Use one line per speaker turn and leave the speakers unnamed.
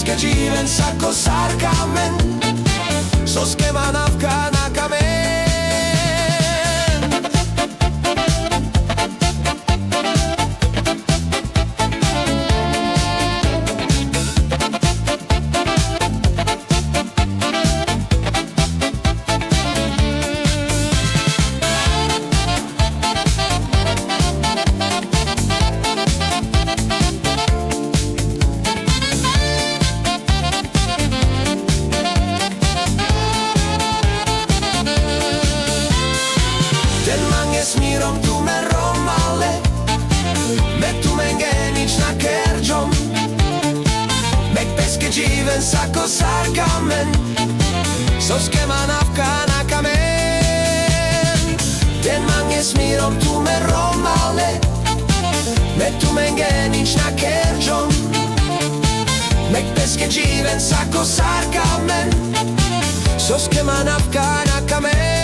pesche živen sako sarkamen, so skema navka na kamen. Smirom tu me romale, me tu me ngenic na kergjom, me peske živen sako sarkamen, so skema navka na kamen. Ten mange smirom tu me romale, me tu me ngenic na kergjom, me peske živen sako sarkamen, so skema navka na kamen.